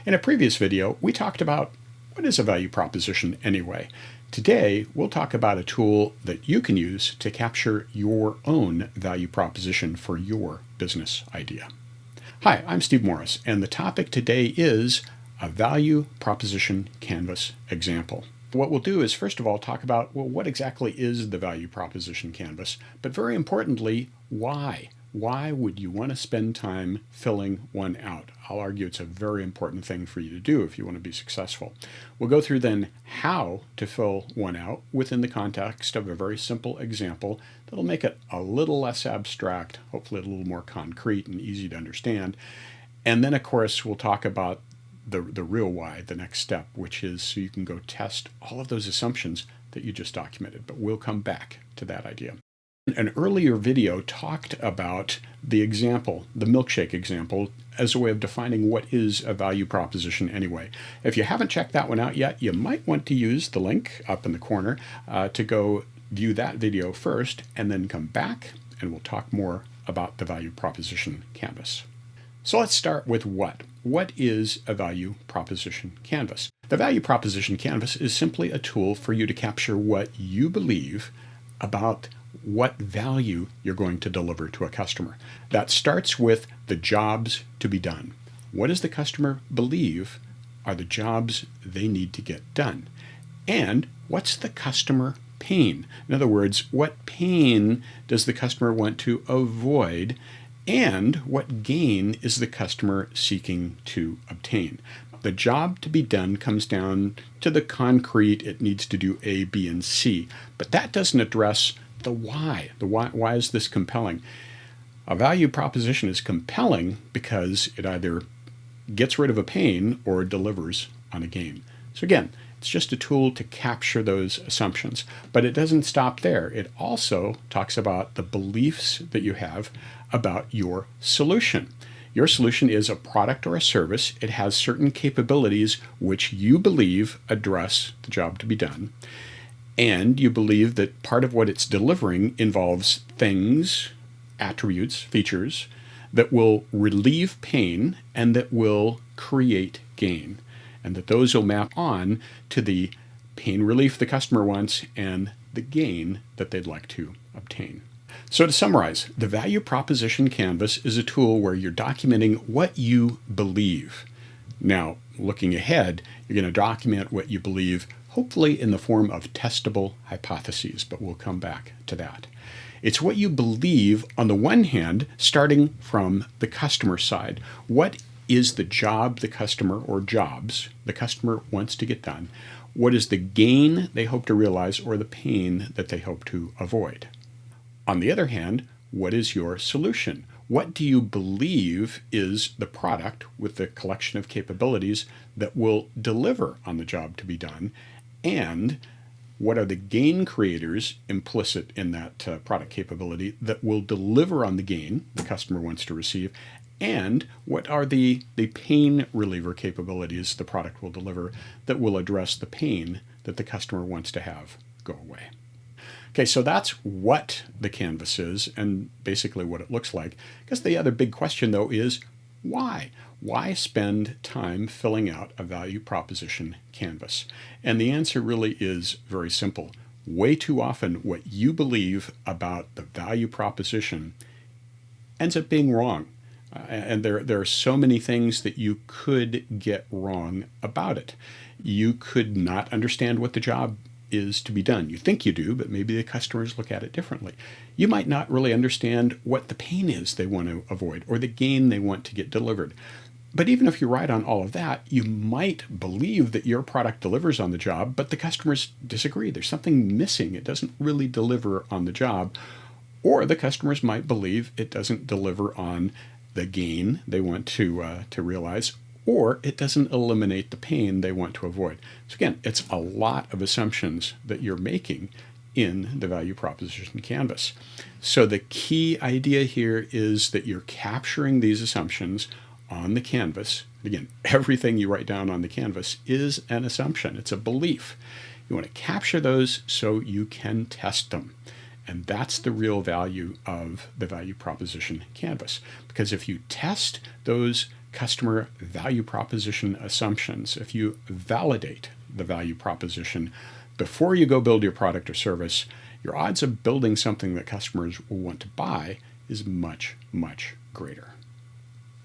In a previous video, we talked about what is a value proposition anyway. Today, we'll talk about a tool that you can use to capture your own value proposition for your business idea. Hi, I'm Steve Morris, and the topic today is a value proposition canvas example. What we'll do is, first of all, talk about, well, what exactly is the value proposition canvas, but very importantly, why? Why would you want to spend time filling one out? I'll argue it's a very important thing for you to do if you want to be successful. We'll go through then how to fill one out within the context of a very simple example that'll make it a little less abstract, hopefully a little more concrete and easy to understand. And then, of course, we'll talk about the real why, the next step, which is so you can go test all of those assumptions that you just documented. But we'll come back to that idea. An earlier video talked about the example, the milkshake example, as a way of defining what is a value proposition anyway. If you haven't checked that one out yet, you might want to use the link up in the corner to go view that video first, and then come back and we'll talk more about the value proposition canvas. So let's start with what? What is a value proposition canvas? The value proposition canvas is simply a tool for you to capture what you believe about what value you're going to deliver to a customer. That starts with the jobs to be done. What does the customer believe are the jobs they need to get done? And what's the customer pain? In other words, what pain does the customer want to avoid? And what gain is the customer seeking to obtain? The job to be done comes down to the concrete. It needs to do A, B, and C. But that doesn't address the why. Why is this compelling? A value proposition is compelling because it either gets rid of a pain or delivers on a gain. So again, it's just a tool to capture those assumptions. But it doesn't stop there. It also talks about the beliefs that you have about your solution. Your solution is a product or a service. It has certain capabilities which you believe address the job to be done. And you believe that part of what it's delivering involves things, attributes, features that will relieve pain and that will create gain. And that those will map on to the pain relief the customer wants and the gain that they'd like to obtain. So to summarize, the value proposition canvas is a tool where you're documenting what you believe. Now, looking ahead, you're going to document what you believe, hopefully in the form of testable hypotheses, but we'll come back to that. It's what you believe, on the one hand, starting from the customer side. What is the job the customer, or jobs, the customer wants to get done? What is the gain they hope to realize or the pain that they hope to avoid? On the other hand, what is your solution? What do you believe is the product with the collection of capabilities that will deliver on the job to be done? And what are the gain creators implicit in that product capability that will deliver on the gain the customer wants to receive? And what are the pain reliever capabilities the product will deliver that will address the pain that the customer wants to have go away? Okay, so that's what the canvas is and basically what it looks like. I guess the other big question, though, is why? Why spend time filling out a value proposition canvas? And the answer really is very simple. Way too often, what you believe about the value proposition ends up being wrong. And there are so many things that you could get wrong about it. You could not understand what the job is to be done. You think you do, but maybe the customers look at it differently. You might not really understand what the pain is they want to avoid or the gain they want to get delivered. But even if you're right on all of that, you might believe that your product delivers on the job, but the customers disagree. There's something missing. It doesn't really deliver on the job. Or the customers might believe it doesn't deliver on the gain they want to realize, or it doesn't eliminate the pain they want to avoid. So again, it's a lot of assumptions that you're making in the value proposition canvas. So the key idea here is that you're capturing these assumptions on the canvas. Again, everything you write down on the canvas is an assumption. It's a belief. You want to capture those so you can test them. And that's the real value of the value proposition canvas. Because if you test those customer value proposition assumptions, if you validate the value proposition before you go build your product or service, your odds of building something that customers will want to buy is much, much greater.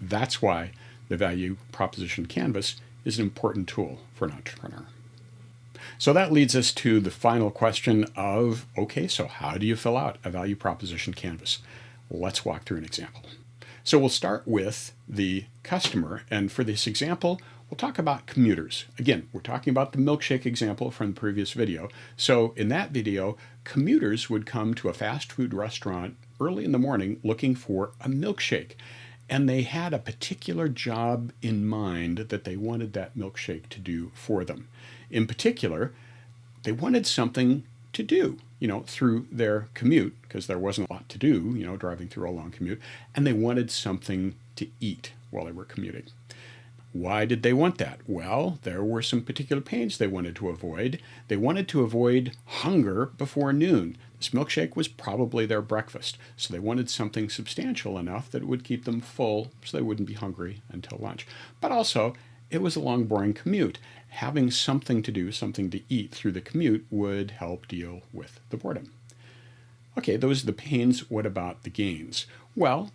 That's why the value proposition canvas is an important tool for an entrepreneur. So that leads us to the final question of, okay, so how do you fill out a value proposition canvas? Let's walk through an example. So we'll start with the customer, and for this example, we'll talk about commuters. Again, we're talking about the milkshake example from the previous video. So in that video, commuters would come to a fast food restaurant early in the morning looking for a milkshake. And they had a particular job in mind that they wanted that milkshake to do for them. In particular, they wanted something to do, through their commute, because there wasn't a lot to do, driving through a long commute, and they wanted something to eat while they were commuting. Why did they want that? Well, there were some particular pains they wanted to avoid. They wanted to avoid hunger before noon. This milkshake was probably their breakfast, so they wanted something substantial enough that it would keep them full so they wouldn't be hungry until lunch. But also, it was a long, boring commute. Having something to do, something to eat through the commute would help deal with the boredom. Okay, those are the pains. What about the gains? Well,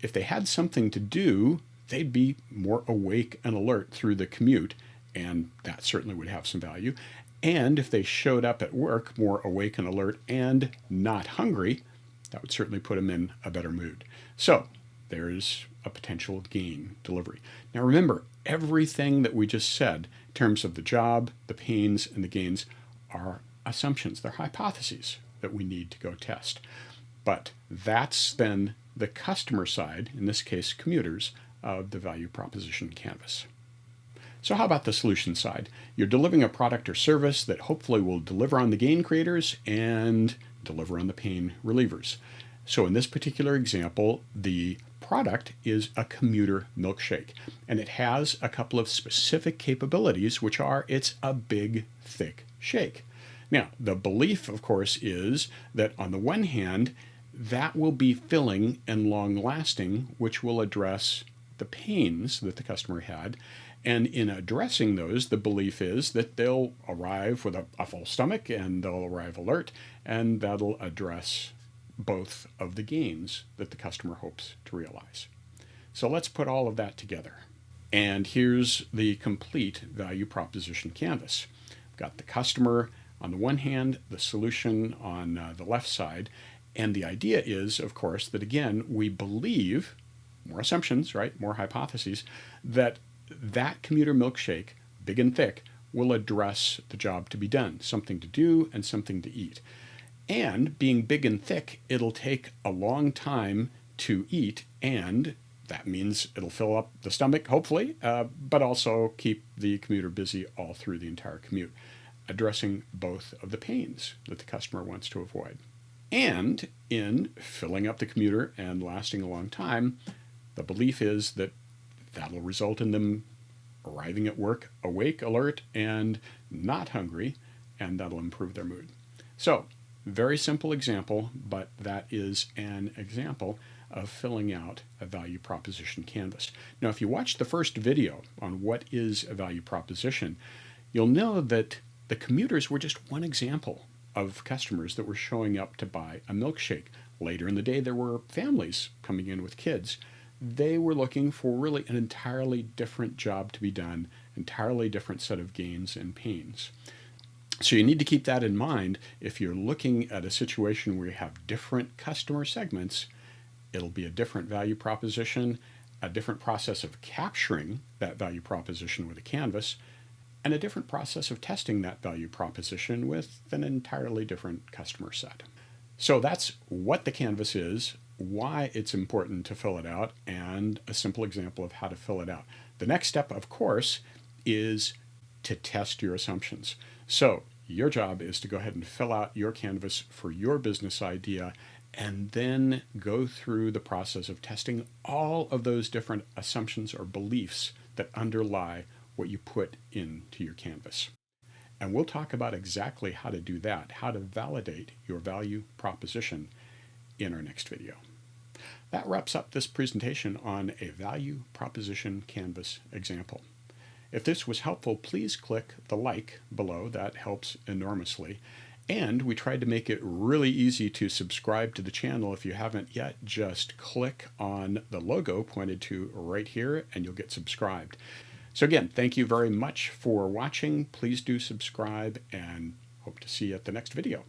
if they had something to do, they'd be more awake and alert through the commute, and that certainly would have some value. And if they showed up at work more awake and alert and not hungry, that would certainly put them in a better mood. So there's a potential gain delivery. Now remember, everything that we just said in terms of the job, the pains, and the gains are assumptions. They're hypotheses that we need to go test. But that's then the customer side, in this case commuters, of the value proposition canvas. So how about the solution side? You're delivering a product or service that hopefully will deliver on the gain creators and deliver on the pain relievers. So in this particular example, the product is a commuter milkshake, and it has a couple of specific capabilities, which are it's a big, thick shake. Now, the belief, of course, is that on the one hand, that will be filling and long-lasting, which will address the pains that the customer had. And in addressing those, the belief is that they'll arrive with a full stomach and they'll arrive alert, and that'll address both of the gains that the customer hopes to realize. So let's put all of that together. And here's the complete value proposition canvas. We've got the customer on the one hand, the solution on the left side. And the idea is, of course, that again, we believe, more assumptions, right? More hypotheses, that commuter milkshake, big and thick, will address the job to be done, something to do and something to eat. And being big and thick, it'll take a long time to eat, and that means it'll fill up the stomach, hopefully, but also keep the commuter busy all through the entire commute, addressing both of the pains that the customer wants to avoid. And in filling up the commuter and lasting a long time, the belief is that that'll result in them arriving at work awake, alert, and not hungry, and that'll improve their mood. So, very simple example, but that is an example of filling out a value proposition canvas. Now, if you watch the first video on what is a value proposition, you'll know that the commuters were just one example of customers that were showing up to buy a milkshake. Later in the day, there were families coming in with kids. They were looking for really an entirely different job to be done, entirely different set of gains and pains. So you need to keep that in mind. If you're looking at a situation where you have different customer segments, it'll be a different value proposition, a different process of capturing that value proposition with a canvas, and a different process of testing that value proposition with an entirely different customer set. So that's what the canvas is, why it's important to fill it out, and a simple example of how to fill it out. The next step, of course, is to test your assumptions. So your job is to go ahead and fill out your canvas for your business idea, and then go through the process of testing all of those different assumptions or beliefs that underlie what you put into your canvas. And we'll talk about exactly how to do that, how to validate your value proposition in our next video. That wraps up this presentation on a value proposition canvas example. If this was helpful, please click the like below. That helps enormously. And we tried to make it really easy to subscribe to the channel. If you haven't yet, just click on the logo pointed to right here and you'll get subscribed. So again, thank you very much for watching. Please do subscribe and hope to see you at the next video.